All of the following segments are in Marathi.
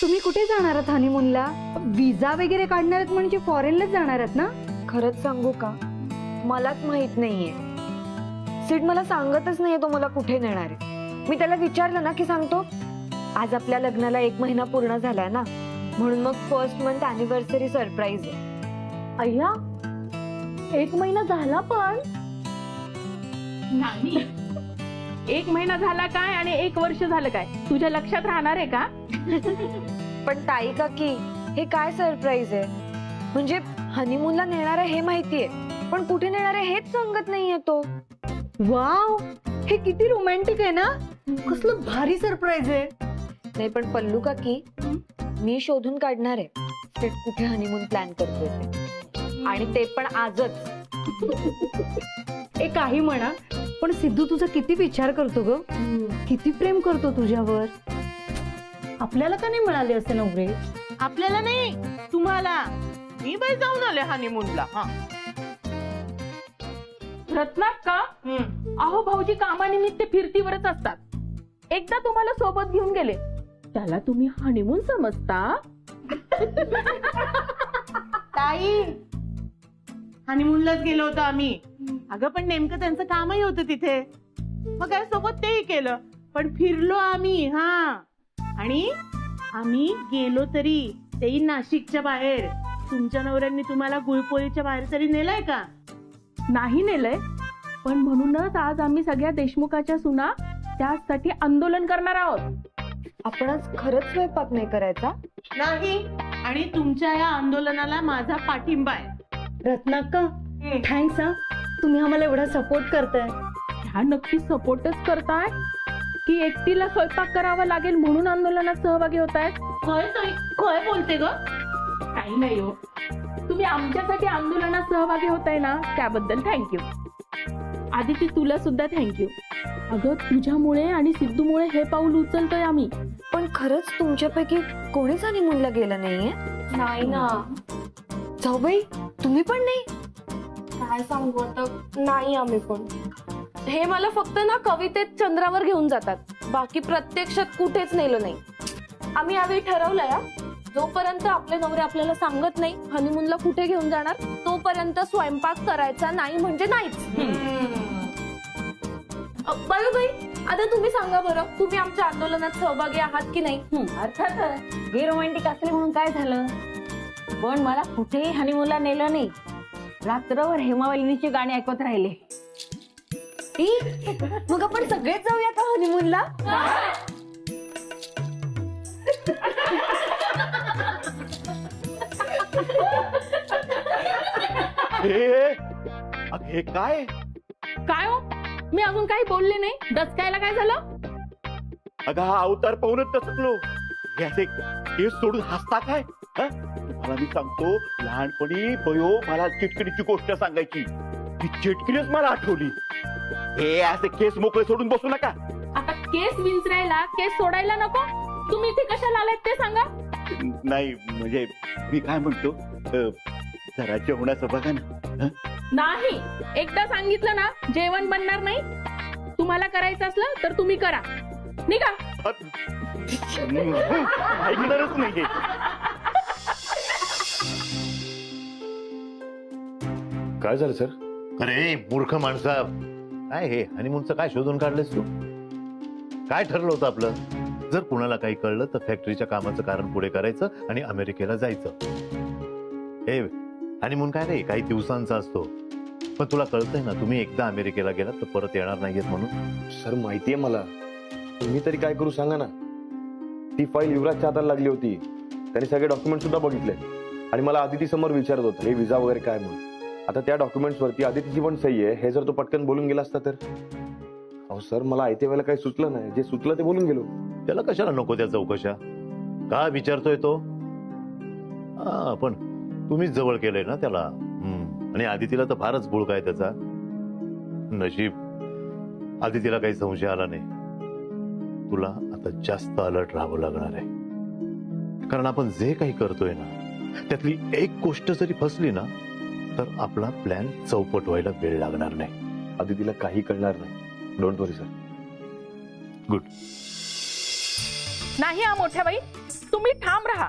तुम्ही कुठे जाणार आहात हनीमूनला? विजा वगैरे काढणार आहेत म्हणजे फॉरेनलाच जाणार आहात ना? खरंच सांगू का, मलाच माहित नाहीये. सिड मला सांगतच नाहीये तो मला कुठे नेणार आहे. मी त्याला विचारलं ना की सांगतो. आज आपल्या लग्नाला 1 महिना पूर्ण झालाय ना, म्हणून मग फर्स्ट मंथ अॅनिव्हर्सरी सरप्राईज आहे. अय्या, 1 महिना झाला पण नाही. 1 महिना झाला काय आणि 1 वर्ष झालं काय तुझ्या लक्षात राहणार आहे का? पण ताई काकी, हे काय सरप्राईज आहे? म्हणजे हनीमूनला नेणार आहे हे माहितीये, पण कुठे नेणार आहे हेच सांगत नाहीये तो. वाव, हे किती रोमॅन्टिक आहे ना. कसलं भारी सरप्राईज आहे. नाही पण पल्लू काकी, मी शोधून काढणार आहे सिड कुठे हनीमून प्लॅन करतोय ते, आणि ते पण आजच. ए काही म्हणा, पण सिद्धू तुझा किती विचार करतो ग, किती प्रेम करतो तुझ्यावर. आपल्याला का नाही मिळाले असे नवरे? आपल्याला नाही, तुम्हाला. मी बाई जाऊन आले हनीमूनला. रत्नाक का? अहो भाऊजी कामानिमित्त फिरतीवरच असतात. एकदा तुम्हाला सोबत घेऊन गेले, त्याला तुम्ही हनीमून समजता? ताई, हनीमूनलाच गेलो होतो आम्ही. अगं पण नेमकं त्यांचं कामही होतं तिथे, मग काय सोबत तेही केलं, पण फिरलो आम्ही. आणि आम्ही गेलो तरी तेही नाशिकच्या बाहेर. तुमच्या नवऱ्यांनी तुम्हाला गुळपोळीच्या बाहेर तरी नेलंय का? नाही नेलंय, पण म्हणूनच आज आम्ही सगळ्या देशमुखाच्या सुना त्यासाठी आंदोलन करणार आहोत. आपण आज खरंच स्वयंपाक नाही करायचा? नाही, आणि तुमच्या या आंदोलनाला माझा पाठिंबा आहे. रत्नाक्का, थँक्स हा, तुम्ही आम्हाला एवढा सपोर्ट करताय. ह्या नक्की सपोर्टच करताय की एकटीला स्वयंपाक करावा लागेल म्हणून आंदोलनात सहभागी होतायत? काय बोलते ग? काही नाही हो, तुम्ही आमच्यासाठी आंदोलनात सहभागी होताय ना, त्याबद्दल थँक्यू. आदिती, तुला सुद्धा थँक्यू. अगं तुझ्यामुळे आणि सिद्धूमुळे हे पाऊल उचलतोय आम्ही. पण खरंच तुमच्यापैकी कोणीच हनीमूनला गेलं नाहीये? नाही ना. जाऊबाई, तुम्ही पण नाही? काय सांगू आता, नाही आम्ही पण. हे मला फक्त ना कवितेत चंद्रावर घेऊन जातात, बाकी प्रत्यक्षात कुठेच नेलं नाही. आम्ही यावेळी ठरवलंय, जोपर्यंत आपले नवरे आपल्याला सांगत नाही हनीमूनला कुठे घेऊन जाणार, तोपर्यंत स्वयंपाक करायचा नाही म्हणजे नाहीच. बाई, आता तुम्ही सांगा बरं, तुम्ही आमच्या आंदोलनात सहभागी आहात की नाही? अर्थातच. हे रोमॅन्टिक असले म्हणून काय झालं, पण मला कुठेही हनीमूनला नेलं नाही. रात्रभर हेमामालिनीची गाणी ऐकत राहिले. मग आपण सगळेच जाऊया का हनीमूनला? हे काय? काय हो, मी अजून काही बोलले नाही. डचकायला काय झालं? अगं हा अवतार पाहूनच दचकलो. हे असे केस सोडून हसता काय? तुम्हाला मी सांगतो, लहानपणी बयो मला चिटकिरीची गोष्ट सांगायची, ती चिटकिरीच मला आठवली. हे असे केस मोकळे सोडून बसू नका. आता केस विंचरायला केस सोडायला नको. तुम्ही इथे कशाला आलात ते सांगा. नाही म्हणजे मी काय म्हणतो, जरा जेवणाचं बघा ना. नाही, एकदा सांगितलं ना, जेवण बनणार नाही. तुम्हाला करायचं असलं तर तुम्ही करा, निघा. ऐकणारच नाही. काय झालं सर? अरे मूर्ख माणसा, काय हे हनीमूनचं काय शोधून काढलंस तू? काय ठरलं होतं आपलं? जर कुणाला काही कळलं तर फॅक्टरीच्या कामाचं कारण पुढे करायचं आणि अमेरिकेला जायचं. हे हनीमून काय रे, काही दिवसांचा असतो. पण तुला कळतंय ना, तुम्ही एकदा अमेरिकेला गेलात तर परत येणार नाहीयेत म्हणून. सर माहितीये मला, तुम्ही तरी काय करू सांगा ना. ती फाईल युवराजच्या हाताला लागली होती, त्यांनी सगळे डॉक्युमेंट सुद्धा बघितले आणि मला आदिती समोर विचारत होता हे विजा वगैरे काय म्हणून. आता त्या डॉक्युमेंट्स वरती आदितीची पण सही आहे. हे जर तो पटकन बोलून गेला असता तर. अहो सर, मला ऐते वेळेला काही सुचलं नाही, जे सुचलं ते बोलून गेलो. त्याला कशाला नको त्या चौकशा? का विचारतोय तो? पण तुम्हीच जवळ केलंय ना त्याला. आणि आदितीला तर फारच बुळ काय त्याचा. नशीब आदितीला काही संशय आला नाही. तुला आता जास्त अलर्ट राहावं लागणार आहे, कारण आपण जे काही करतोय ना, त्यातली एक गोष्ट जरी फसली ना तर आपला प्लॅन चौपट व्हायला वेळ लागणार नाही. आदितीला काही कळणार नाही. Don't worry sir. गुड. नाही मोठ्या बाई, तुम्ही तुम्ही ठाम राहा.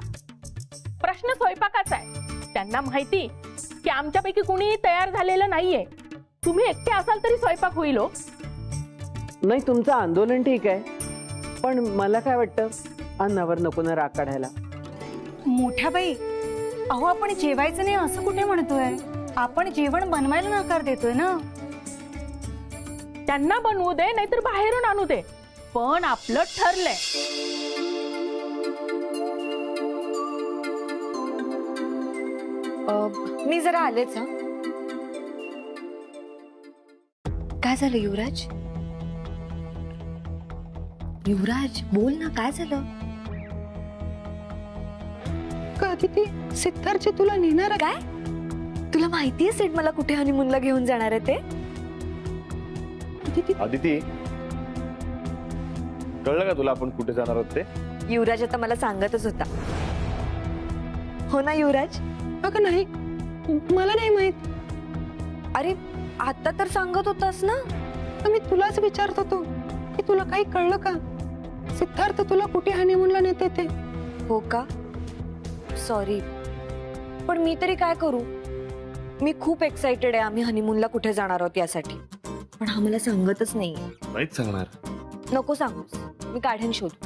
प्रश्न स्वयंपाकाचा आहे. त्यांना माहिती की आमच्यापैकी कुणी तयार झालेलं नाहीये. तुम्ही एकटे असाल तरी स्वयंपाक होईल हो. नाही, तुमचं आंदोलन ठीक आहे, पण मला काय वाटतं, अन्नावर नको ना राग काढायला. मोठ्या बाई, अहो आपण जेवायचं नाही असं कुठे म्हणतोय? आपण जेवण बनवायला नकार देतोय ना. त्यांना बनवू दे नाहीतर बाहेरून आणू दे, पण आपलं ठरलंय. मी जरा आलेच. हा, काय झालं युवराज? युवराज बोल ना, काय झालं? कधी सिद्धार्थची तुला नेणार काय? तुला माहितीये सेठ मला कुठे हनीमूनला घेऊन जाणार आहे ते? आदिती, कळलं का तुला आपण कुठे जाणार आहोत ते? युवराज आता मला सांगतच होता. हो ना युवराज? अगं नाही, मला नाही माहित. अरे आता तर सांगत होतास ना. तर मी तुलाच विचारत होतो की तुला काही कळलं का? सिद्धार्थ तुला कुठे हनीमूनला नेते ते? हो का? सॉरी, पण मी तरी काय करू? मी खूप एक्साइटेड आहे आम्ही हनीमूनला कुठे जाणार आहोत यासाठी, पण हा मला सांगतच नाहीये. नाहीच सांगणार. नको सांगूस, मी काढेन शोध.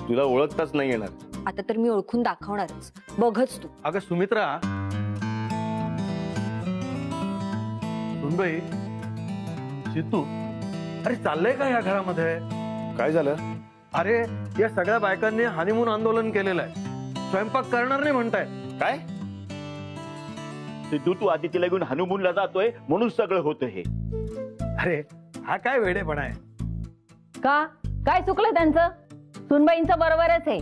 तुला ओळखताच नाही येणार. आता तर मी ओळखून दाखवणारच, बघच तू. अगं सुमित्रा, सुनबाई, सिद्धू, अरे चाललंय का या घरामध्ये? काय झालं? अरे या सगळ्या बायकांनी हनीमून आंदोलन केलेलं आहे. स्वयंपाक करणार नाही म्हणताय. काय सिद्धू, तू आदितीला घेऊन हनुमूनला जातोय म्हणून सगळं होतं हे. अरे हा काय वेडेपणा आहे? का काय चुकलं त्यांचं? सुनबाईंचं बरोबरच आहे.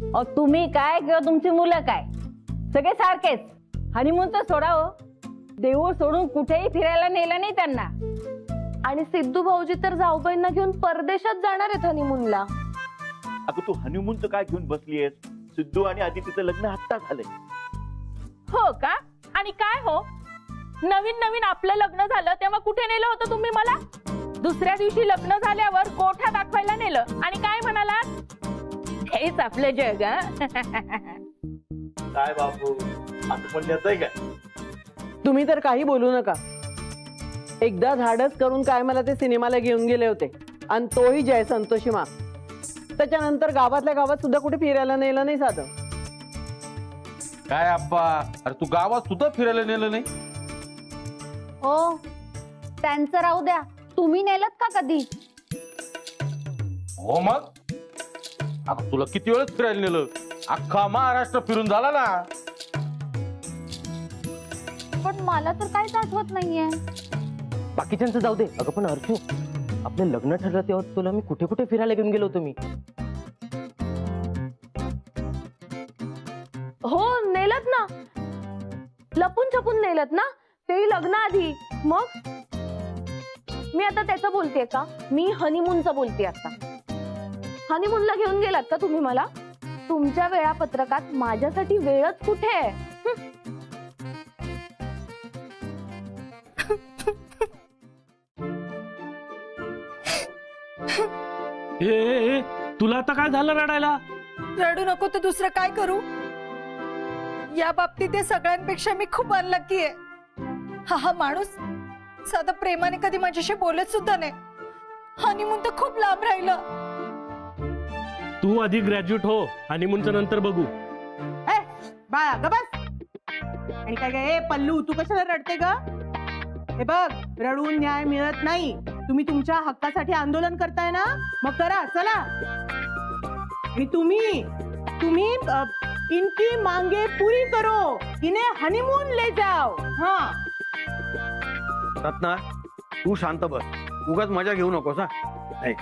अहो तुम्ही काय किंवा तुमची मुलं काय, सगळे सारखेच. हनीमून तर सोडावं, देऊळ सोडून कुठेही फिरायला नेलं नाही त्यांना. आणि सिद्धू भाऊजी तर जाऊबाईंना घेऊन परदेशात जाणार आहेत हनीमूनला. अगं तू हनीमूनचं काय घेऊन बसलीयस? सिद्धू आणि आदितीचं लग्न आत्ता झालंय. हो का? आणि काय हो, नवीन नवीन आपलं लग्न झालं तेव्हा कुठे नेलं होतं तुम्ही मला? दुसऱ्या दिवशी लग्न झाल्यावर कोठा दाखवायला नेलं आणि काय म्हणाला? हेच आपलं जग. काय बापू, असं पण येतंय काय? तुम्ही तर काही बोलू नका. एकदा धाडस करून काय मला ते सिनेमाला घेऊन गेले होते, आणि तोही जय संतोषी मा. त्याच्यानंतर गावातल्या गावात सुद्धा कुठे फिरायला नेलं नाही साधं. काय अप्पा, अरे तू गावात सुद्धा फिरायला नेलं नाही? हो, त्यांचं राहू द्या, तुम्ही नेलत का कधी? हो मग, अगं तुला किती वेळच फिरायला नेलं? अख्खा महाराष्ट्र फिरून झाला ना. पण मला तर काहीच आठवत नाहीये. बाकीच्यांचं जाऊ दे. अगं पण अर्जू, आपलं लग्न ठरलं तेव्हा तुला मी कुठे कुठे फिरायला घेऊन गेलो होतो मी. हो नेलत ना, लपून छपून नेलत ना, तेही लग्नाआधी. मग मी आता त्याचं बोलतेय का? मी हनीमूनचं बोलते. आता हनीमूनला घेऊन गेलात का तुम्ही मला? तुमच्या वेळापत्रकात माझ्यासाठी वेळच कुठे आहे? तुला आता काय झालं रडायला? रडू नको तर दुसरं काय करू? या बाबतीत ते सगळ्यांपेक्षा मी खूप अनलकी आहे. हा माणूस साधा प्रेमाने कधी माझ्याशी बोलत सुद्धा नाही. हनीमून तर खूप लांब राहिलं. तू आधी ग्रॅज्युएट हो, हनीमूनचं नंतर बघू. बाळा ग बस. आणि काय काय पल्लू, तू कशाला रडते ग? हे बघ, रडून न्याय मिळत नाही. तुम्ही तुमच्या हक्कासाठी आंदोलन करताय ना, मग करा, चला. आणि तुम्ही इनकी मांगे पूरी करो, इन्हें हनीमून ले जाओ. हाँ रत्ना, तू शांत बस, उगाच मजा घेऊ नकोस. हा नाही,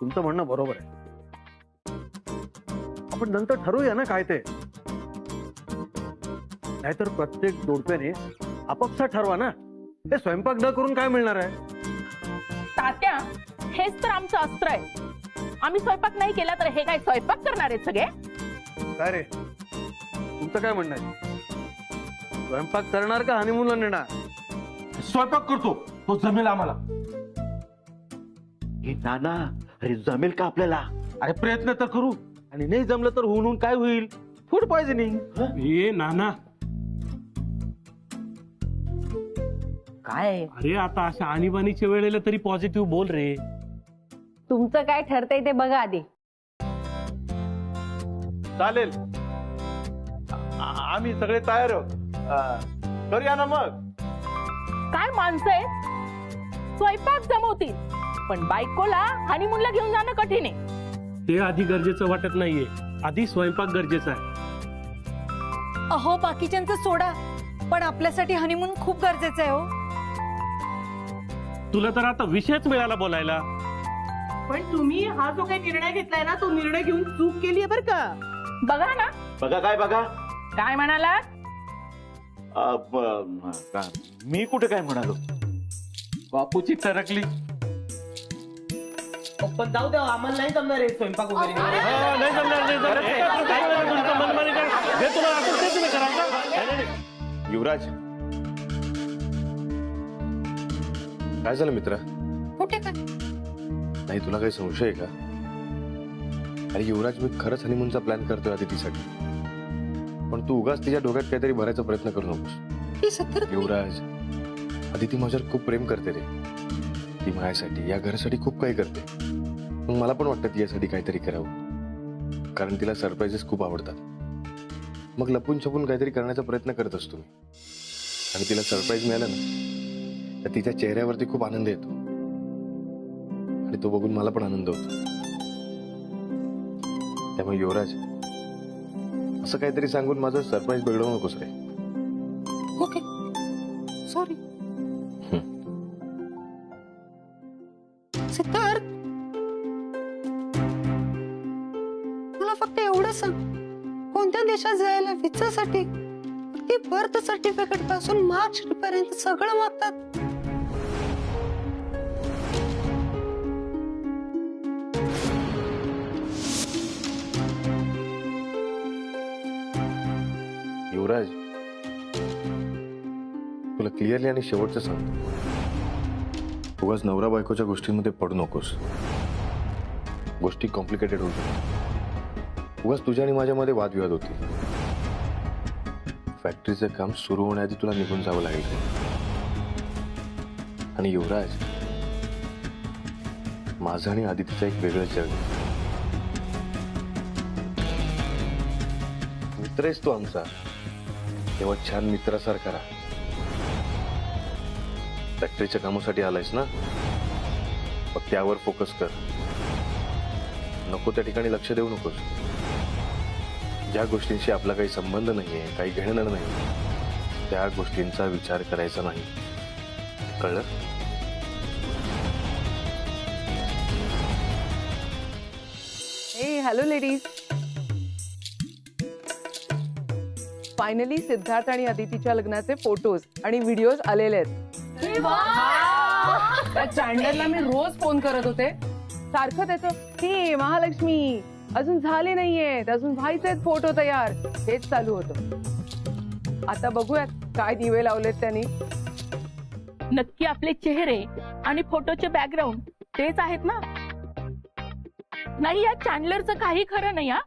तुमचं म्हणणं बरोबर आहे. आपण नंतर ठरवूया ना काय ते. नाहीतर प्रत्येक जोडप्याने आपापसात ठरवा ना. हे स्वयंपाक न करून काय मिळणार आहे? तात्या, हेच तर आमचं अस्त्र आहे. आम्ही स्वयंपाक नाही केला तर हे काय स्वयंपाक करणार आहेत सगळे? काय रे, तुमचं काय म्हणणं आहे? स्वयंपाक करणार का हनीमूनला नेणार? स्वयंपाक करतो, तो जमेल आम्हाला. हे नाना, अरे जमेल का आपल्याला? अरे प्रयत्न तर करू. आणि नाही जमलं तर होऊन काय होईल? Food poisoning. ए नाना, काय अरे आता अशा आणीबाणीच्या वेळेला तरी पॉझिटिव्ह बोल रे. तुमचं काय ठरतंय ते बघा आधी. चालेल, आम्ही सगळे तयार आहोत. करूया ना मग. काय माणसं आहेत, स्वयंपाक जमवतील पण बायकोला हनीमूनला घेऊन जाणं कठीण आहे. ते आधी गरजेचं वाटत नाहीये, आधी स्वयंपाक गरजेचा आहे. अहो बाकीच्यांचं सोडा, पण आपल्यासाठी हनीमून खूप गरजेचं आहे हो. तुला तर आता विषयच मिळाला बोलायला. पण तुम्ही हा जो काही निर्णय घेतलाय ना, तो निर्णय घेऊन चूक केली आहे बरं का. बघा ना, बघा काय बघा. काय म्हणाला? मी कुठे काय म्हणालो? बापूची टरकली. पण जाऊ द्या, आम्हाला नाही जमणार आहे स्वयंपाक वगैरे. नाही जमणार, नाही जमणार. तुमचं मनमानी करा. जे तुला वाटेल ते तुम्ही करा का? युवराज, काय झालं मित्रा? कुठे काय? नाही तुला काही संशय आहे का? अरे युवराज, मी खरंच हनीमूनचा प्लॅन करतोय अदितीसाठी, पण तू उगाच तिच्या डोक्यात काहीतरी भरायचा प्रयत्न करू नकोस. युवराज, अदिती माझ्यावर खूप प्रेम करते रे. ती माझ्यासाठी, या घरासाठी खूप काही करते. मग मला पण वाटतं तिच्यासाठी काहीतरी करावं, कारण तिला सरप्राईजेस खूप आवडतात. मग लपून छपून काहीतरी करण्याचा प्रयत्न करत असतो मी, आणि तिला सरप्राईज मिळालं ना तर तिच्या चेहऱ्यावरती खूप आनंद येतो, आणि तो बघून मला पण आनंद होतो. त्यामुळे युवराज, असं काहीतरी सांगून माझं सरप्राईज बिघडवू नकोस रे. Okay, sorry. सिद्धार्थ, मला फक्त एवढं सांग, कोणत्या देशात जायला विसासाठी ते बर्थ सर्टिफिकेट पासून मार्कशीट पर्यंत सगळं मागतात? युवराज, तुला क्लिअरली आणि शेवटचं सांगतो, उगाच नवरा बायकोच्या गोष्टींमध्ये पडू नकोस. गोष्टी कॉम्प्लिकेटेड होऊ शकतात. उगाच तुझ्या आणि माझ्यामध्ये वादविवाद होतील. फॅक्टरीचं काम सुरू होण्याआधी तुला निघून जावं लागेल. आणि युवराज, माझं आणि आदितीचं एक वेगळं जग. मित्र आहेस तू आमचा, तेव्हा छान मित्रासारखा राहा. फॅक्टरीच्या कामासाठी आलायस ना, मग त्यावर फोकस कर. नको त्या ठिकाणी लक्ष देऊ नकोस. ज्या गोष्टींशी आपला काही संबंध नाहीये, काही घेणं नाही, त्या गोष्टींचा विचार करायचा नाही. कळलं? Hello ladies. फायनली सिद्धार्थ आणि अदितीच्या लग्नाचे फोटोज आणि व्हिडिओज आलेले आहेत. त्या चॅनलला मी रोज फोन करत होते, सारखं त्याचं हे महालक्ष्मी अजून झाले नाहीयेत, अजून व्हायचेत फोटो तयार, हेच चालू होतं. आता बघूयात काय दिवे लावलेत त्यांनी. नक्की आपले चेहरे आणि फोटोचे बॅकग्राऊंड तेच आहेत ना? नाही, या चॅनलरचं काही खरं नाही. हा,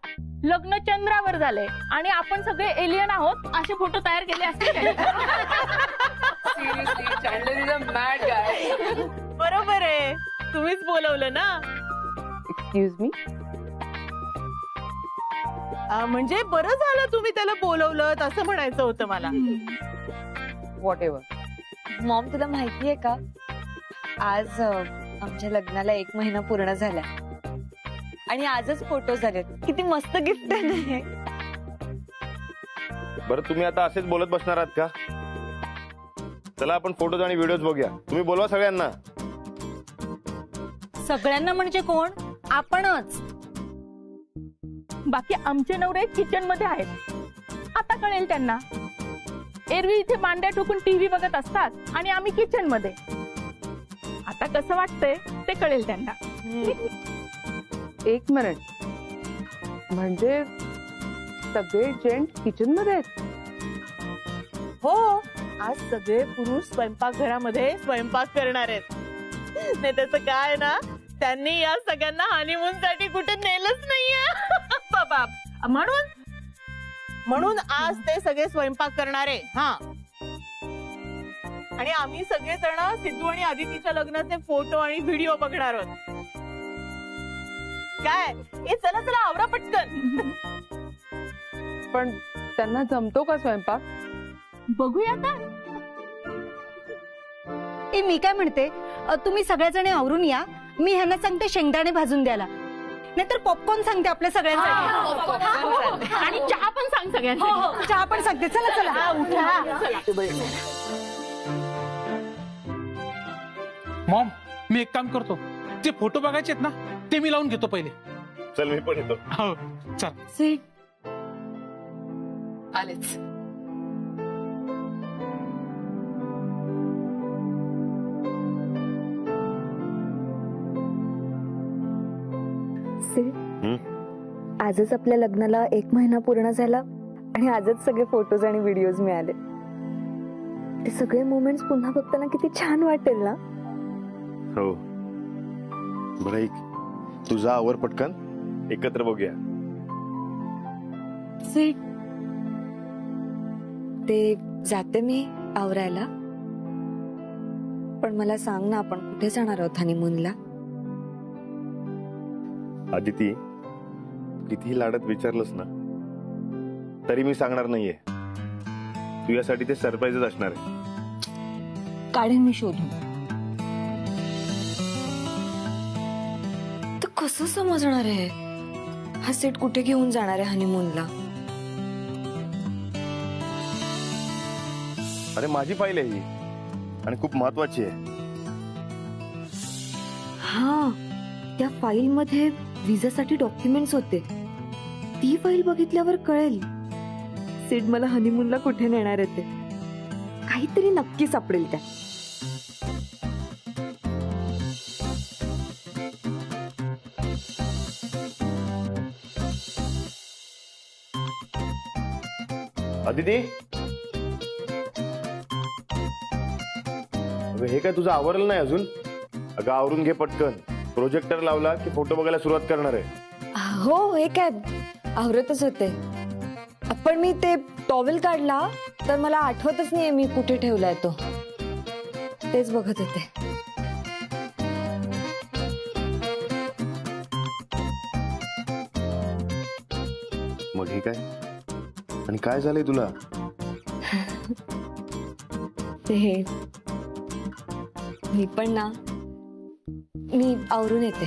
लग्न चंद्रावर झालंय आणि आपण सगळे एलियन आहोत असे फोटो तयार केले असतील. बरोबर आहे, तुम्हीच बोलवलं ना. Excuse me. म्हणजे बरं झालं तुम्ही त्याला बोलवलं, असं म्हणायचं होतं मला. What ever. मॉम, तुला माहितीये का, आज आमच्या लग्नाला 1 महिना पूर्ण झाला आणि आजच फोटो झालेत. किती मस्त गिफ्ट आहे. बरं, तुम्ही आता असेच बोलत बसणार आहात का? चला आपण फोटोज आणि व्हिडिओज बघूया. तुम्ही बोलवा सगळ्यांना. सगळ्यांना म्हणजे कोण? आपणच. बाकी आमचे नवरे किचन मध्ये आहेत, आता कळेल त्यांना. एरवी इथे मांड्या ठोकून टीव्ही बघत असतात आणि आम्ही किचन मध्ये. आता कसं वाटतंय ते कळेल त्यांना. 1 मिनिट, म्हणजे सगळे जेंट किचन मध्ये आहेत? हो, आज सगळे पुरुष स्वयंपाकघरामध्ये स्वयंपाक करणार आहेत. नाही त्याचं काय ना, त्यांनी या सगळ्यांना हनीमून साठी कुठे नेलंच नाहीये. म्हणून आज ते सगळे स्वयंपाक करणारे. हा, आणि आम्ही सगळेजण सिद्धू आणि आदितीच्या लग्नाचे फोटो आणि व्हिडिओ बघणार आहोत. काय ए, चला चला आवरा पटकन. पण त्यांना जमतो का स्वयंपाक? बघूया का. ए मी काय म्हणते, तुम्ही सगळेजण आवरून या. मी ह्यांना सांगते शेंगदाणे भाजून द्यायला, नाहीतर पॉपकॉर्न सांगते आपल्या सगळ्यांसाठी. आणि चहा पण सांग सगळ्यांना. चहा पण सांगते. चला चला मॉम, मी एक काम करतो, जे फोटो बघायचे आहेत ना ते मी लावून घेतो पहिले. चल मी पण येतो. हो चल. सीट आलेच. आजच आपल्या लग्नाला 1 महिना पूर्ण झाला आणि आजच सगळे फोटोज आणि व्हिडिओज मिळाले. ते सगळे मोमेंट्स पुन्हा बघताना किती छान वाटेल ना. हो बरं, ऐक, तुझा आवर पटकन, एकत्र बघूया. सीट ते जाते मी आवरायला, पण मला सांग ना, आपण कुठे जाणार आहोत हनीमूनला? आदिती, कितीही लाडत विचारलंस ना तरी मी सांगणार नाहीये. तुझ्यासाठी ते सरप्राईजच असणार आहे. काढेन मी शोधून. तर कसं समजणार आहे हा सेट कुठे घेऊन जाणार आहे हनीमूनला? अरे माझी फाईल आहे ही, आणि खूप महत्वाची आहे. हा, त्या फाईल मध्ये विजासाठी डॉक्युमेंट्स होते. ती फाईल बघितल्यावर कळेल सिड मला हनीमूनला कुठे नेणार आहे. ते काहीतरी नक्की सापडेल त्या. आदिती, अगं हे काय तुझं आवरलं नाही अजून? अगं आवरून घे पटकन. प्रोजेक्टर लावला की फोटो बघायला सुरुवात करणार आहे. हो, हे काय आवरतच होते. पण मी ते टॉवेल काढला तर मला आठवतच नाहीये मी कुठे ठेवलाय तो. तेच बघत होते. मग हे काय, आणि काय झालंय तुला? ते मी पण ना, मी आवरून येते.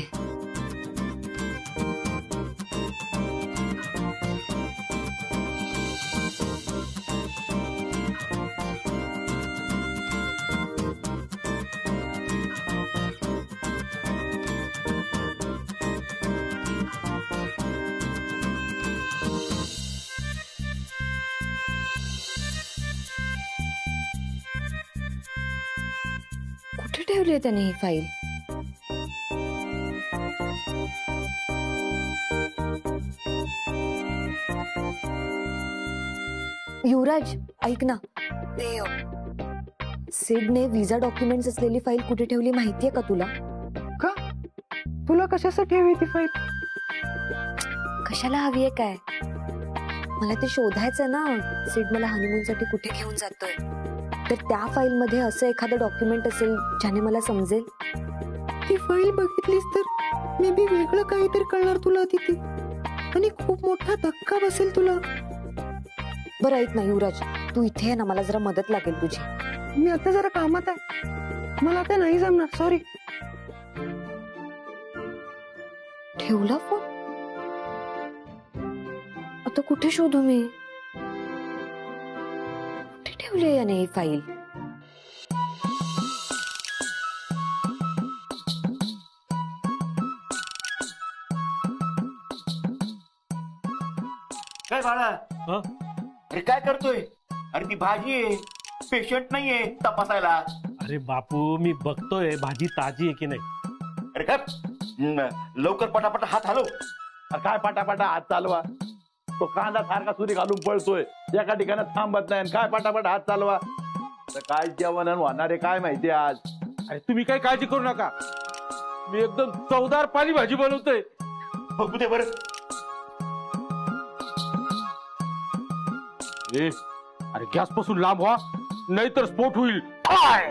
कुठे ठेवली त्याने ही फाईल? युवराज, ऐक ना, ते सिडने विजा डॉक्युमेंट्स असलेली फाईल कुठे ठेवली माहितीये का तुला? का? तुला कशासाठी हवी ती फाईल? कशाला हवीये काय? मला ते शोधायचं ना, सिड मला हनीमूनसाठी कुठे घेऊन जातोय. तर त्या फाईल मध्ये असं एखादं डॉक्युमेंट असेल ज्याने मला समजेल. ती फाईल बघितलीस तर मे बी वेगळं काहीतरी कळणार तुला तिथे, आणि खूप मोठा धक्का बसेल तुला. बरं ऐक ना युवराज, तू इथे आहे ना, मला जरा मदत लागेल तुझी. मी आता जरा कामात आहे, मला आता नाही जमणार, सॉरी. ठेवला फोन? आता कुठे शोधू मी? कुठे ठेवली याने ही फाईल? काय बाळा, अरे काय करतोय? अरे ती भाजी आहे, पेशंट नाहीये तपासायला. अरे बापू, मी बघतोय भाजी ताजी आहे की नाही. अरे काय लवकर पटापट हात हलव. काय पाटापाटा हात चालवा? तो कांदा सारखा सुरी घालून पळतोय, एका ठिकाणी थांबत नाही. काय पाटापाट हात चालवा? काय जेवण होणार आहे काय माहिती आज. अरे तुम्ही काही काळजी करू नका, मी एकदम चवदार पाणी भाजी बनवतोय. बघू दे बरं. ए अरे गॅस पासून लांब व्हा नाहीतर स्फोट होईल काय?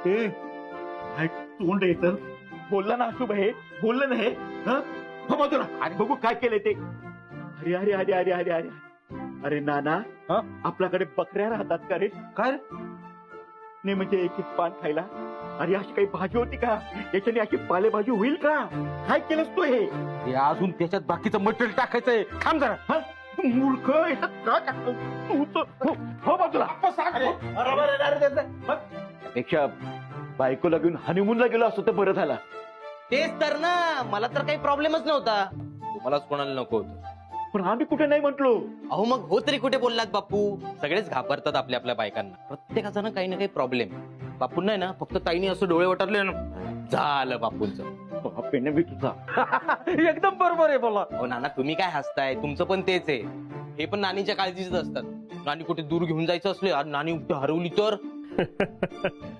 ए, काय तोंड आहे तर बोलला ना अशुभ हे बोललं ना हे तुला अरे बघू काय केलंय ते. अरे अरे अरे अरे अरे अरे अरे नाना आपल्याकडे बकऱ्या राहतात का रे? काय नाही म्हणजे एक एक पान खायला. अरे अशी काही भाजी होती का याच्याने अशी पालेभाजी होईल का? काय केलंस तू हे? हे अजून त्याच्यात बाकीचं मटेरियल टाकायचंय. थांब जरा. मूर्ख का बाजूला पेक्षा बायकोला घेऊन हनीमूनला गेलो असतो तर बरं झाला. तेच तर ना, मला तर काही प्रॉब्लेमच नव्हता, तुम्हालाच कोणाला नको होतं. पण आम्ही कुठे नाही म्हटलो. अहो मग हो तरी कुठे बोललात बापू? सगळेच घाबरतात आपल्या आपल्या बायकांना. प्रत्येकाचा ना काही ना काही प्रॉब्लेम. बापूंना नाही ना फक्त ताईने असं डोळे वटारले ना झालं बापूंचं. पेन बी तुझा एकदम बरोबर आहे बोला. अहो नाना तुम्ही काय हसताय, तुमचं पण तेच आहे. हे पण नानीच्या काळजीच असतात. नानी कुठे दूर घेऊन जायचं असले आणि नानी कुठे हरवली तर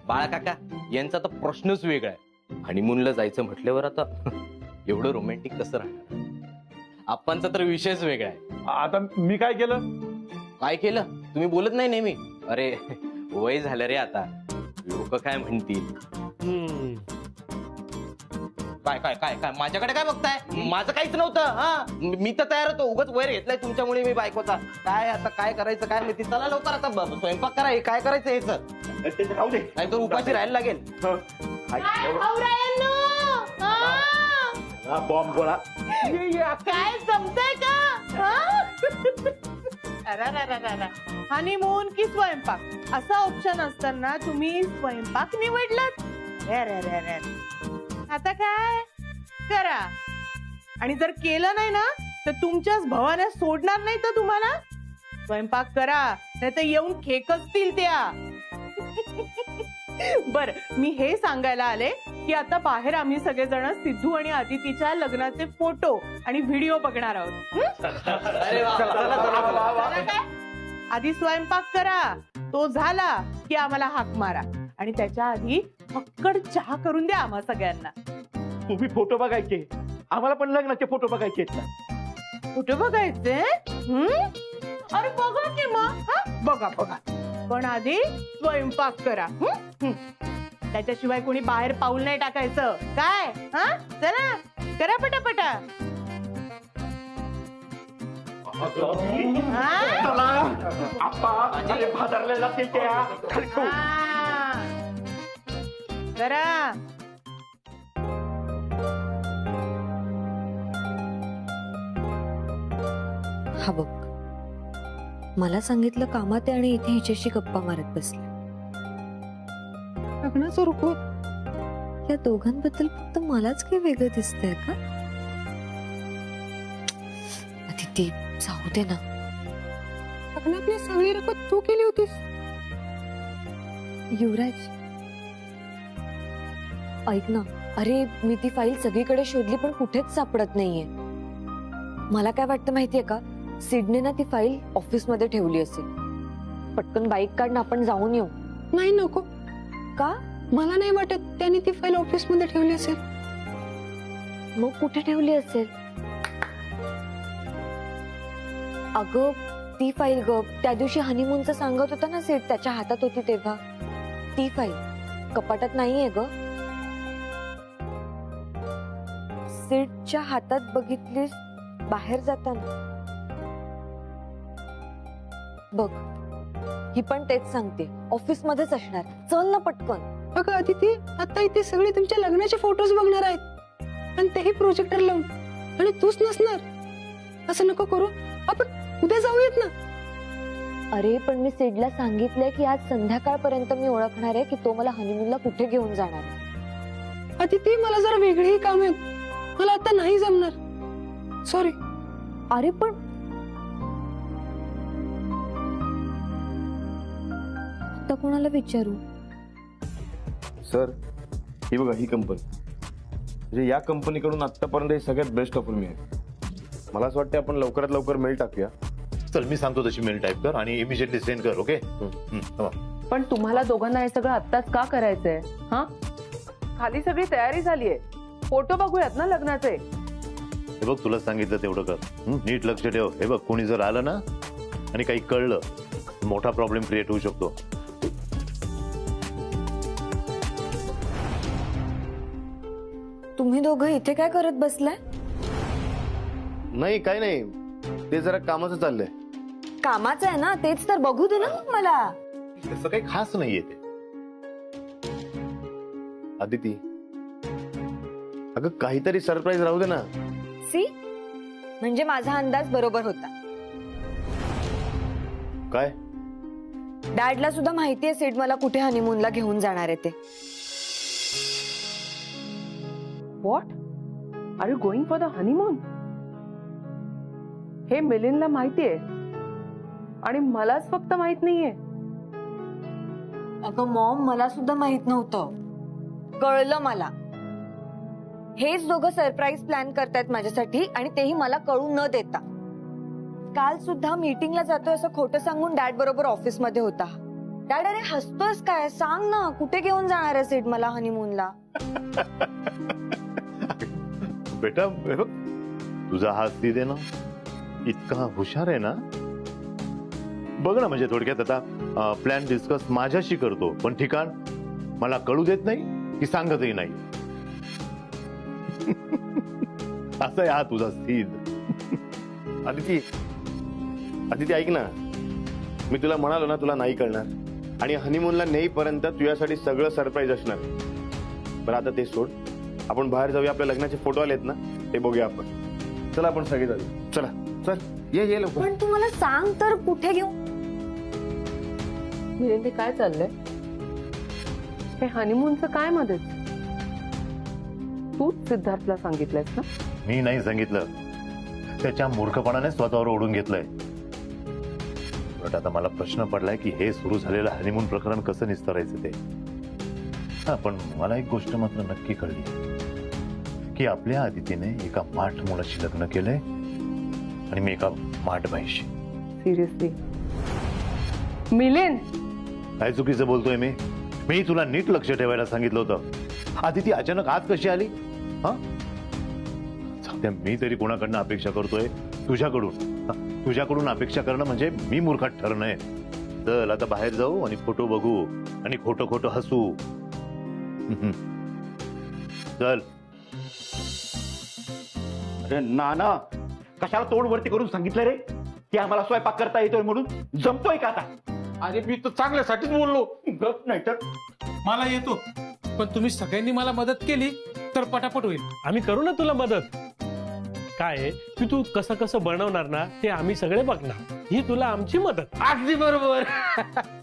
बाळा काका यांचा तर प्रश्नच वेगळा आहे. हनीमूनला जायचं म्हटल्यावर आता एवढं रोमॅन्टिक कसं राहणार? आप्पांचा तर विषयच वेगळा आहे. आता मी काय केलं? काय केलं? तुम्ही बोलत नाही नेहमी. अरे वय झालं रे आता, लोक काय म्हणतील. काय काय काय काय माझ्याकडे काय बघताय? माझं काहीच नव्हतं. हा मी तर तयार होतो, उगाच वैर घेतलाय तुमच्यामुळे मी बायकोचा. काय आता काय करायचं काय माहिती. चला लवकर आता स्वयंपाक करा. हे काय करायचं हे सर? राहू दे नाही तर उपाशी राहायला लागेल. बॉम्ब गोळा काय जमतंय का? हनीमून की स्वयंपाक असा ऑप्शन असताना तुम्ही स्वयंपाक निवडलात. अरे अरे अरे अरे. आता काय करा. आणि जर केलं नाही ना तर तुमच्याच भावाने सोडणार नाही तर तुम्हाला. स्वयंपाक करा नाही तर येऊन खेकसतील त्या. बर मी हे सांगायला आले की आता बाहेर आम्ही सगळेजण सिद्धू आणि आदितीच्या लग्नाचे फोटो आणि व्हिडिओ बघणार आहोत. आधी स्वयंपाक करा, तो झाला की आम्हाला हाक मारा आणि त्याच्या आधी फक्कड चहा करून द्या आम्हा सगळ्यांना. तुम्ही फोटो बघायचे, आम्हाला पण लग्नाचे फोटो बघायचे. फोटो बघायचे? अरे बघा की मग. बघा बघा पण आधी स्वयंपाक करा. त्याच्याशिवाय कोणी बाहेर पाऊल नाही टाकायचं काय. हा चला करा पटापटा. भादरलेला करा. हा बघ, मला सांगितलं कामात आहे आणि इथे हिच्याशी गप्पा मारत बसले. लग्नाचं रुखवत या दोघांबद्दल फक्त मलाच काही वेगळं दिसतंय का? अदिती जाऊ दे ना. लग्नातली सगळी रकत तू केली होतीस. युवराज ऐक ना, अरे मी ती फाईल सगळीकडे शोधली पण कुठेच सापडत नाहीये. मला काय वाटतं माहितीये का, सिडने ना ती फाईल ऑफिस मध्ये ठेवली असेल. पटकन बाईक काढून आपण जाऊन येऊ. नाही नको. का? मला नाही वाटत त्यांनी ती फाईल ऑफिस मध्ये ठेवली असेल. मग कुठे ठेवली असेल? अगं ती फाईल ग, त्या दिवशी हनीमूनचं सांगत होता ना सेट, त्याच्या हातात होती तेव्हा. ती फाईल कपाटात नाहीये ग. सेटच्या हातात बघितलीस बाहेर जाताना. बघ ही पण तेच सांगते, ऑफिस मध्येच असणार. चल ना पटकन. अगं अदिती, आता इथे सगळे तुमच्या लग्नाचे फोटोज बघणार आहेत आणि तेही प्रोजेक्टर लावून, आणि तूच नसणार. असं नको करू, आपण उद्या जाऊयात ना. अरे पण मी सिडला सांगितलंय की आज संध्याकाळपर्यंत मी ओळखणार आहे की तो मला हनीमूनला कुठे घेऊन जाणार. अदिती मला जरा वेगळीही काम आहेत, मला आता नाही जमणार. सॉरी. अरे पण आता कोणाला विचारू? सर ही बघा, ही कंपनी म्हणजे या कंपनीकडून आतापर्यंत हे सगळ्यात बेस्ट ऑफर मी आहे. मला असं वाटतं आपण लवकरात लवकर मेल टाकूया. चल मी सांगतो तशी मेल टाईप कर आणि इमिजिएटली सेंड कर. ओके. पण तुम्हाला दोघांना हे सगळं आत्ताच का करायचंय? हा खाली सगळी तयारी झालीये, फोटो बघूयात ना लग्नाचे. हे बघ तुला सांगितलं तेवढं कर. नीट लक्ष ठेव. हे बघ कोणी जर आलं ना आणि काही कळलं मोठा प्रॉब्लेम क्रिएट होऊ शकतो. तुम्ही दोघं इथे काय करत बसलाय? नाही काही नाही, ते जरा कामाचं चाललंय. कामाचं आहे ना, तेच तर बघू दे ना मग मला. तसं काही खास नाहीये ते. आदिती, अगं काहीतरी सरप्राईज राहू दे ना. सी, म्हणजे माझा अंदाज बरोबर होता. काय? डॅडला सुद्धा माहितीये सिड मला कुठे हनीमूनला घेऊन जाणार आहे ते. What are you going for the honeymoon? हे मिलिंदला माहितीये आणि मलाच फक्त माहित नाहीये. अगं मॉम, मला सुद्धा माहित नव्हतं. कळलं मला. हेच दोघं सरप्राईज प्लॅन करतायत माझ्यासाठी आणि तेही मला कळू न देता. काल सुद्धा मीटिंगला जातोय असं खोटं सांगून डॅड बरोबर ऑफिस मध्ये होता. डॅड, अरे हसतोयस काय? सांग ना, कुठे घेऊन जाणार आहे सिड मला हनीमूनला? बेटा हे बघ, तुझा हात ती दे ना, इतका हुशार आहे ना. बघ ना, म्हणजे थोडक्यात आता प्लॅन डिस्कस माझ्याशी करतो, पण ठिकाण मला कळू देत नाही की सांगतही नाही. असं आहे हा तुझा सीद. आदिती, आदिती ऐक ना, मी तुला म्हणालो ना तुला नाही कळणार, आणि हनीमूनला नेईपर्यंत तुझ्यासाठी सगळं सरप्राईज असणार. बरं आता ते सोड, आपण बाहेर जाऊया. आपल्या लग्नाचे फोटो आलेत ना, ते बघूया आपण. चला आपण सगळे जाऊया. चला चल, ये लवकर. पण तू मला सांग तर कुठे घेऊ? मिलिंद, काय चाललंय? हे हनीमूनचं काय मदत? तूच सिद्धार्थला सांगितलंयस ना? मी नाही सांगितलं, त्याच्या मूर्खपणाने स्वतःवर ओढून घेतलंय. बट आता मला प्रश्न पडलाय की हे सुरू झालेलं हनीमून प्रकरण कसं निस्तरायचं ते. हा, पण मला एक गोष्ट मात्र नक्की कळली की आपल्या आदितीने एका माठ मुलाशी लग्न केलंय आणि मी एका माठ बाईशी. सिरियसली मिलिंद? काय चुकीचं बोलतोय मी? मी तुला नीट लक्ष ठेवायला सांगितलं होतं. आदिती अचानक आज कशी आली? हा, सध्या मी तरी कोणाकडनं अपेक्षा करतोय? तुझ्याकडून. तुझ्याकडून अपेक्षा करणं म्हणजे मी मूर्खात ठरणं आहे. चल आता बाहेर जाऊ आणि फोटो बघू आणि खोटं खोटं हसू. चल. अरे नाना, कशाला तोंड वरती करून सांगितलं रे की आम्हाला स्वयंपाक करता येतोय म्हणून? जमतोय का आता? अरे मी तर चांगल्यासाठीच बोललो. गप नाही तर मला येतो, पण तुम्ही सगळ्यांनी मला मदत केली तर पटापट होईल. आम्ही करू ना तुला मदत. काय आहे की तू कसं कसं बनवणार ना ते आम्ही सगळे बघणार. ही तुला आमची मदत. अगदी बरोबर.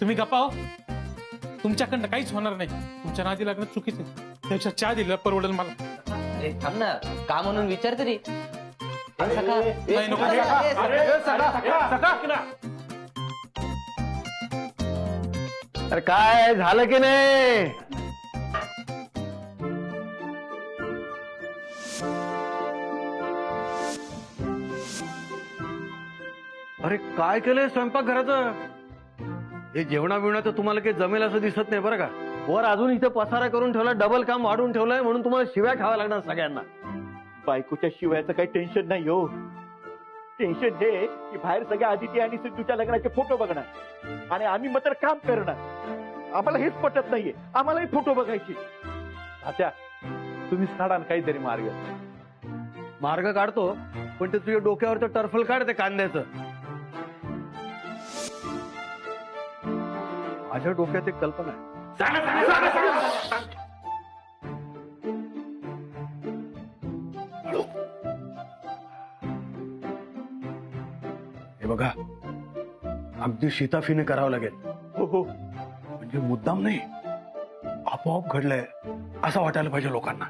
तुम्ही गप्पा हो, तुमच्याकडनं काहीच होणार नाही. तुमच्या नादी लागणं चुकीचं आहे. त्याच्या चहा दिलं परवडेल मला. थांब ना, का म्हणून विचार तरी. नाही, नको. अरे काय झालं की नाही? अरे काय केलंय स्वयंपाकघराचं? हे जेवणा बिवणाचं तुम्हाला काही जमेल असं दिसत नाही बरं का. वर अजून इथं पसारा करून ठेवला, डबल काम वाढवून ठेवलंय, म्हणून तुम्हाला शिव्या खावा लागणार सगळ्यांना. बायकोच्या शिवायचं काही टेन्शन नाही हो. टेन्शन हे की बाहेर सगळ्या आदिती आणि सिद्धूच्या लग्नाचे फोटो बघणार आणि आम्ही मात्र काम करणार. आम्हाला हेच पटत नाहीये. आम्हालाही फोटो बघायचे. आता तुम्ही काढा काहीतरी मार्ग काढतो, पण ते तुझ्या डोक्यावर टर्फल काढते कांद्याचं. माझ्या डोक्यात एक कल्पना आहे. हे बघा, अगदी शिताफीने करावं लागेल. हो हो, म्हणजे मुद्दाम नाही, आपोआप घडलंय असं वाटायला पाहिजे लोकांना.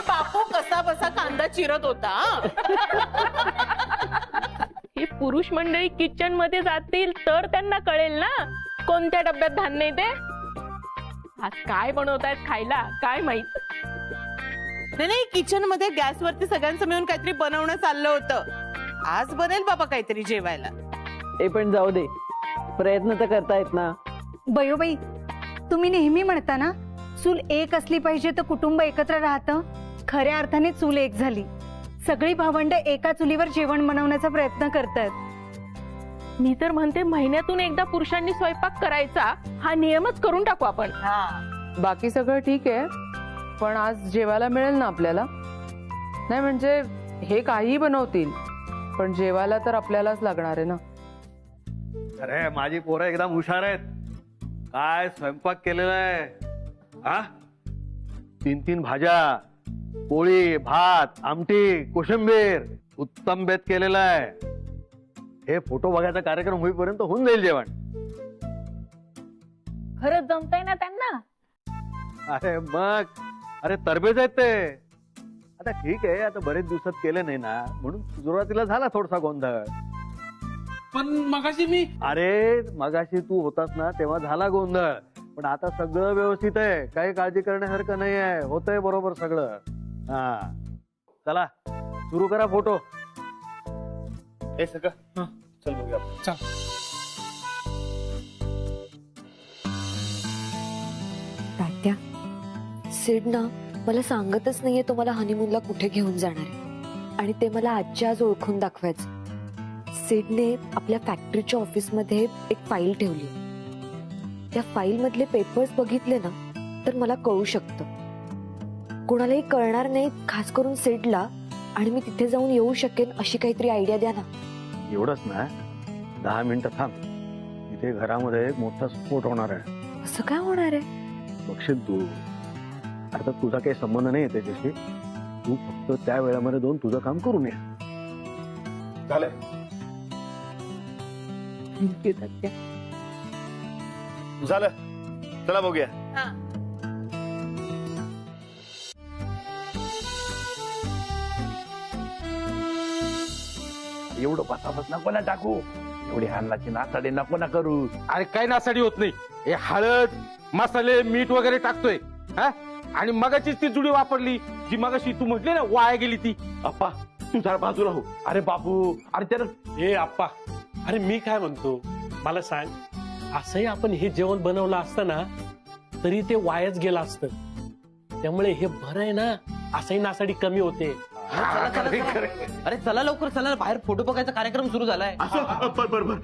बापू कसा बसा कांदा चिरत होता. ही पुरुष मंडळी किचन मध्ये जातील तर त्यांना कळेल ना कोणत्या डब्यात धान्य येते. आज काय बनवतायत खायला काय माहित. नाही, किचन मध्ये गॅसवरती सगळ्यांचं मिळून काहीतरी बनवणं चाललं होतं. आज बनेल बाबा काहीतरी जेवायला. ते पण जाऊ दे, प्रयत्न तर करतायत ना. बयोबाई, तुम्ही नेहमी म्हणता ना चूल एक असली पाहिजे तर कुटुंब एकत्र राहतं. खऱ्या अर्थाने चूल एक झाली. सगळी भावंड एका चुलीवर जेवण बनवण्याचा प्रयत्न करतायत. मी तर म्हणते महिन्यातून एकदा पुरुषांनी स्वयंपाक करायचा हा नियमच करून टाकू आपण. बाकी सगळं ठीक आहे, पण आज जेवायला मिळेल ना आपल्याला? नाही म्हणजे हे काहीही बनवतील, पण जेवायला तर आपल्यालाच लागणार आहे ना. अरे माझी पोरं एकदम हुशार आहेत. काय स्वयंपाक केलेला आहे हा? 3 भाज्या, पोळी, भात, आमटी, कोशिंबीर, उत्तम बेत केलेला आहे. हे फोटो बघायचा कार्यक्रम होईपर्यंत होऊन जाईल जेवण. खरंच जमतंय ना त्यांना? अरे मग, अरे तरबेज आहेत ते. आता ठीक आहे, आता बरेच दिवसात केले नाही ना, म्हणून सुरुवातीला झाला थोडासा गोंधळ. पण मगाशी मी अरे मगाशी तू होतास ना तेव्हा झाला गोंधळ, पण आता सगळं व्यवस्थित आहे. काही काळजी करण्यासारखं नाही आहे. होतंय बरोबर सगळं. हा चला सुरू करा फोटो. हे सगळं चल बघूया. तात्या, सिड ना मला सांगतच नाहीये तो मला हनीमूनला कुठे घेऊन जाणार आहे, आणि ते मला आजच्या आज ओळखून दाखवायचं. सिडने आपल्या फॅक्टरीच्या ऑफिसमध्ये एक फाईल ठेवली. त्या फाईल मधले पेपर्स बघितले ना तर मला कळू शकतं. कोणालाही कळणार नाही, खास करून सिडला, आणि मी तिथे जाऊन येऊ शकेन अशी काहीतरी आयडिया द्या ना. एवढंच ना, 10 मिनिटं थांब. इथे घरामध्ये एक मोठा स्फोट होणार आहे. असं काय होणार आहे? बघशील तू. आता तुझा काही संबंध नाही त्याच्याशी. तू फक्त त्या वेळामध्ये जाऊन तुझं काम करून ये. झालं थँक्यू तात्या. झालं, चला बघूया. एवढं बसाबस नको ना टाकू. एवढी हल्लाची नासाडी नको ना करू. अरे काय नासाडी होत नाही. हे हळद, मसाले, मीठ वगैरे टाकतोय हा? आणि मगाचीच ती जुडी वापरली जी मगाशी तू म्हटली ना वाया गेली ती. अप्पा तू जरा बाजूला हो. अरे बापू, अरे त्यानं हे आप्पा, अरे मी काय म्हणतो, मला सांग, असंही आपण हे जेवण बनवलं असतं ना तरी ते वायाच गेलं असतं. त्यामुळे हे बरं आहे ना, असंही नासाडी कमी होते. अरे चला लवकर, चला बाहेर फोटो बघायचा कार्यक्रम सुरू झालाय. बर बर बर,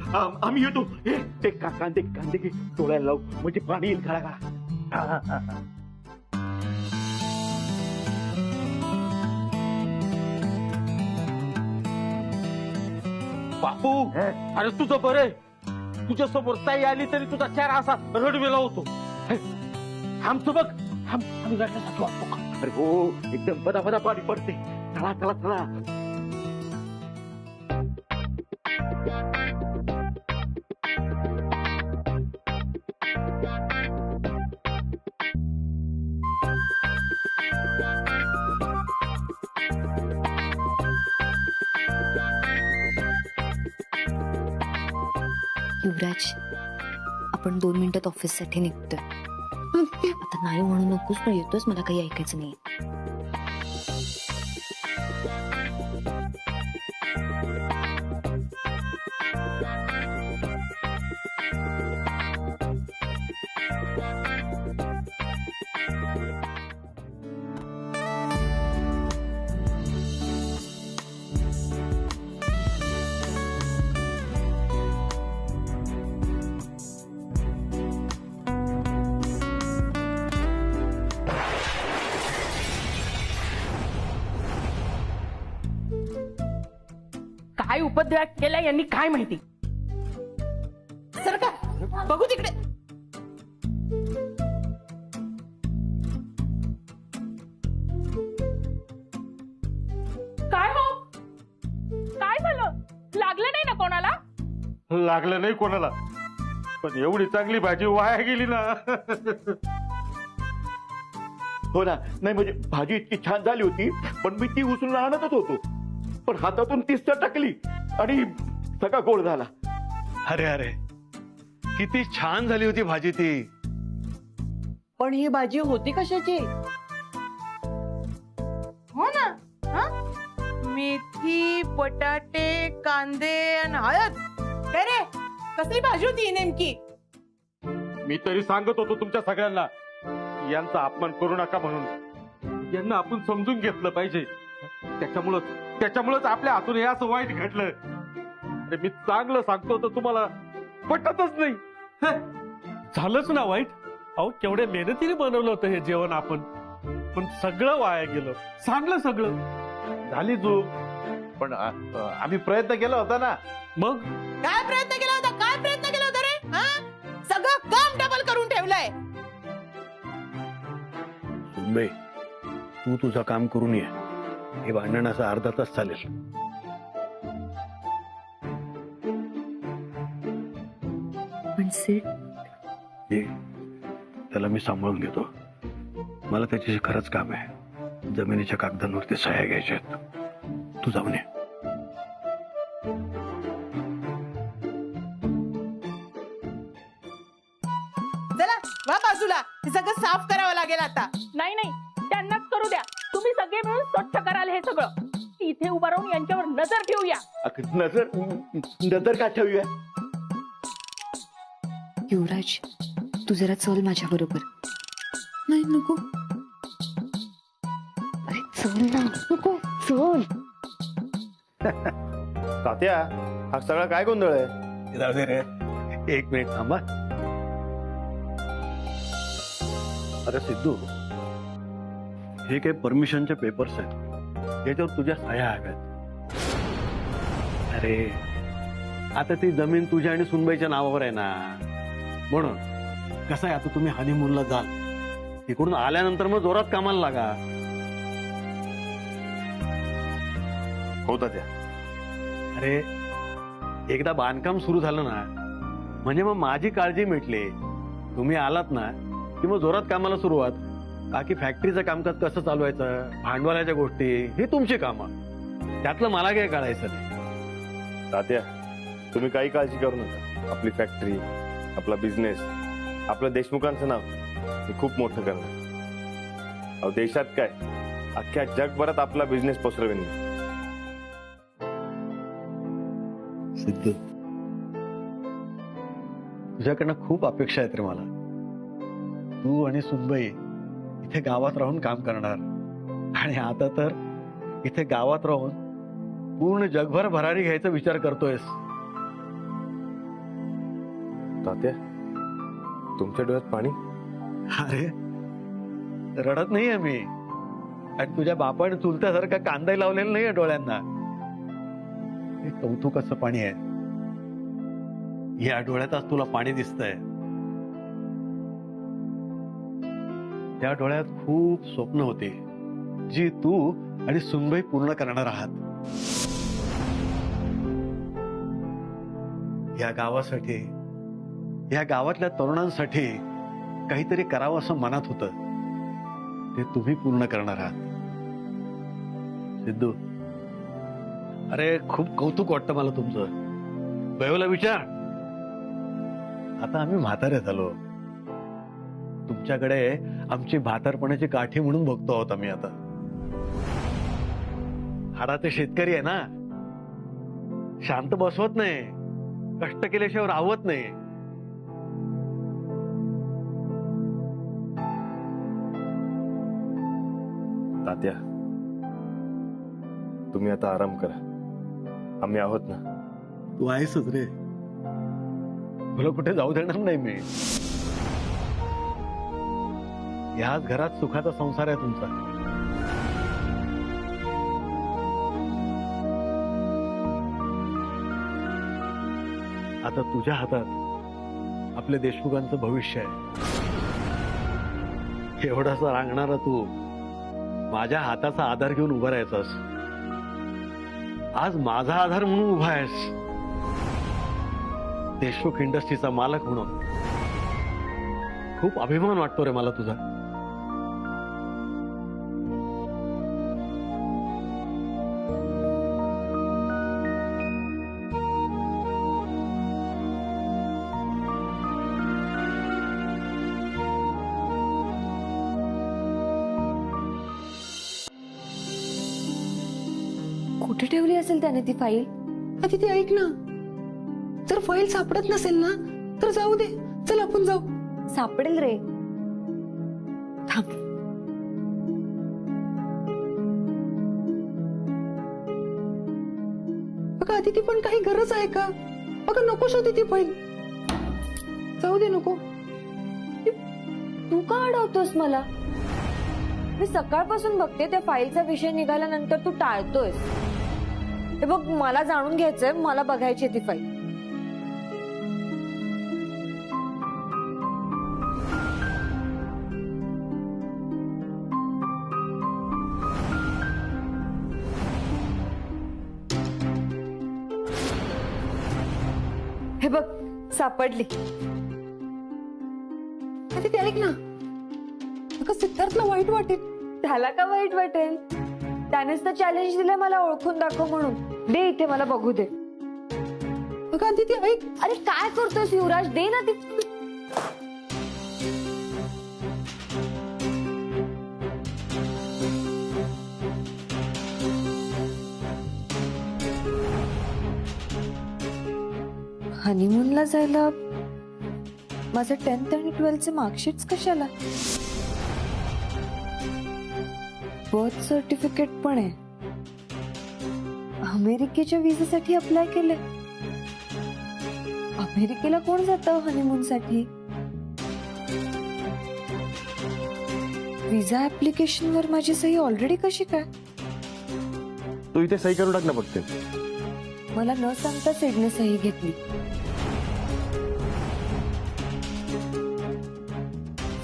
आम्ही येतो. हे ते कांदे कांदे घे, डोळ्याला लावू म्हणजे पाणी येईल खळा खळा. बापू, अरे तुझं बरं आहे. तुझ्या समोर ताई आली तरी तुझा चेहरा असा रडवेला होतो. आमचं बघ, आम्ही रडण्यासाठी वाटतो का? अरे हो, एकदम बदा बदा पाणी पडते. चला चला चला. युवराज, आपण 2 मिनिटात ऑफिससाठी निघतोय. आता नाही म्हणू नकोस, पण येतोच, मला काही ऐकायचं नाही. काय उपद्रव केला यांनी काय माहिती. सर का बघू तिकडे. काय हो, काय झालं? लागलं नाही ना कोणाला? लागलं नाही कोणाला, पण एवढी चांगली भाजी वाया गेली ना. हो ना, नाही म्हणजे भाजी इतकी छान झाली होती, पण मी ती उचलून आणतच होतो, पण हातातून तीच टाकली आणि सगळा गोळ झाला. अरे अरे, किती छान झाली होती भाजी ती. पण ही भाजी होती कशाची? हो ना, हा? मेथी, बटाटे, कांदे आणि हळद. काय रे, कसली भाजी होती ही नेमकी? मी तरी सांगत होतो तुमच्या सगळ्यांना यांचा अपमान करू नका म्हणून. यांना आपण समजून घेतलं पाहिजे. त्याच्यामुळंच आपल्या हातून हे असं वाईट घडलं. अरे मी चांगलं सांगतो तर तुम्हाला पटतच नाही. झालंच ना वाईट. अहो केवढ्या मेहनतीने बनवलं होतं हे जेवण आपण, पण सगळं वाया गेलं. सांगलं सगळं. झाली चूक, पण आम्ही प्रयत्न केला होता ना. मग काय प्रयत्न केला होता? काय प्रयत्न केला होता रे? हा? सगळं काम डबल करून ठेवलंय. सुनबाई, तू तुझं काम करून ये. हे भांडण असं अर्धा तास चालेल. पण सिड, त्याला मी सांभाळून घेतो. मला त्याच्याशी खरंच काम आहे. जमिनीच्या कागदांवरती सह्या घ्यायच्या आहेत. तू जाऊन ये. चला वा बाजूला. हे सगळं साफ करावं लागेल आता. नाही नाही, त्यांनाच करू द्या. तुम्ही सगळे मिळून स्वच्छ कराल हे सगळं. इथे उभा राहून यांच्यावर नजर ठेवूया. नजर का ठेवूया? युवराज, तू जरा चल माझ्या बरोबर. नाही नको. अरे चल ना. नको चल. तात्या, हा सगळा काय गोंधळ आहे? जाऊ दे रे, एक मिनिट थांबा. अरे सिद्धू, हे काही परमिशनचे पेपर्स आहेत. याच्यावर तुझ्या सह्या हव्यात. अरे आता ती जमीन तुझ्या आणि सुनबाईच्या नावावर आहे ना. म्हणून कसं आहे, आता तुम्ही हनीमूनला जाल. तिकडून आल्यानंतर मग जोरात कामाला लागा. हो तात्या. अरे एकदा बांधकाम सुरू झालं ना, म्हणजे मग माझी काळजी मिटली. तुम्ही आलात ना की मग जोरात कामाला सुरुवात. बाकी फॅक्टरीचं कामकाज कसं चालवायचं, भांडवलाच्या गोष्टी, ही तुमची कामं. त्यातलं मला काय कळायचं नाही. तात्या, तुम्ही काही काळजी करू नका. आपली फॅक्टरी, आपला बिझनेस, आपलं देशमुखांचं नाव हे खूप मोठं करणार. अहो देशात काय, अख्ख्या जगभरात आपला बिझनेस पसरवेन. सिद्धू, तुझ्याकडनं खूप अपेक्षा आहेत रे मला. तू आणि सुनबाई इथे गावात राहून काम करणार, आणि आता तर इथे गावात राहून पूर्ण जगभर भरारी घ्यायचा विचार करतोयस. तात्या, तुमच्या डोळ्यात पाणी? अरे रडत नाहीये मी. आणि तुझ्या बापाने चुलत्यासारखा कांदा लावलेला नाहीये डोळ्यांना. हे कौतुकाचं पाणी आहे. या डोळ्यात आज तुला पाणी दिसतंय. त्या डोळ्यात खूप स्वप्न होती, जी तू आणि सुनबाई पूर्ण करणार आहात. या गावासाठी, या गावातल्या तरुणांसाठी काहीतरी करावं असं मनात होतं. ते तुम्ही पूर्ण करणार आहात. सिद्धू, अरे खूप कौतुक वाटतं मला तुमचं. बयोला विचार. आता आम्ही म्हातारे झालो. तुमच्याकडे आमची म्हातारपणाची काठी म्हणून बघतो आहोत आम्ही आता. हाडाचे शेतकरी आहे ना, शांत बसवत नाही, कष्ट केल्याशिवाय राहवत नाही. तात्या, तुम्ही आता आराम करा. आम्ही आहोत ना. तू आहेसच रे. तुला कुठे जाऊ देणार नाही मी. ह्याच घरात सुखाचा संसार आहे तुमचा. आता तुझ्या हातात आपल्या देशमुखांचं भविष्य आहे. एवढासा रांगणारा तू माझ्या हाताचा आधार घेऊन उभा राहायचास. आज माझा आधार म्हणून उभा आहेस. देशमुख इंडस्ट्रीचा मालक म्हणून खूप अभिमान वाटतो रे मला तुझा. कुठे ठेवली असेल त्याने ती फाईल? आधी ते ऐक ना, जर फाईल सापडत नसेल ना तर जाऊ दे. चल आपण जाऊ. सापडेल रे. थांब. अगं आदिती पण काही गरज आहे का? अगं नकोच होती ती फाईल, जाऊ दे नको. तू का अडवतोस मला? मी सकाळपासून बघते त्या फाईलचा विषय निघाल्यानंतर तू टाळतोयस. हे बघ, मला जाणून घ्यायचंय, मला बघायची ती फाईल. हे बघ, सापडली. आदिती ऐक ना, अगं सिद्धार्थला वाईट वाटेल. त्याला का वाईट वाटेल? त्यानेच तर चॅलेंज दिलंय मला ओळखून दाखव म्हणून. दे इथे, मला बघू दे. अगं आदिती ऐक. अरे काय करतोस युवराज? दे ना ती. हनीमूनला जायला माझं 10th आणि 12th मार्कशीट्स कशाला? बर्थ सर्टिफिकेट पण आहे. अमेरिकेच्या विजासाठी अप्लाय केले. अमेरिकेला कोण जातं हनीमून साठी? विजा ऍप्लिकेशन वर माझी सही ऑलरेडी कशी काय? तू इथे सही करून टाक ना फक्त. मला न सांगता सिडने सही घेतली.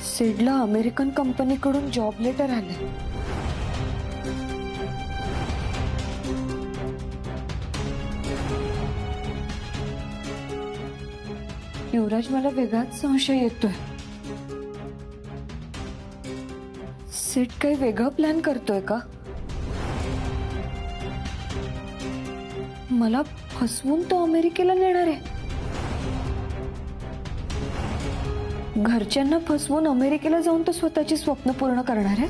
सिडला अमेरिकन कंपनीकडून जॉब लेटर आलंय. युवराज, मला वेगळाच संशय येतोय. सिड काही वेगळं प्लॅन करतोय का? मला फसवून तो अमेरिकेला नेणार आहे. घरच्यांना फसवून अमेरिकेला जाऊन तो स्वतःची स्वप्न पूर्ण करणार आहे.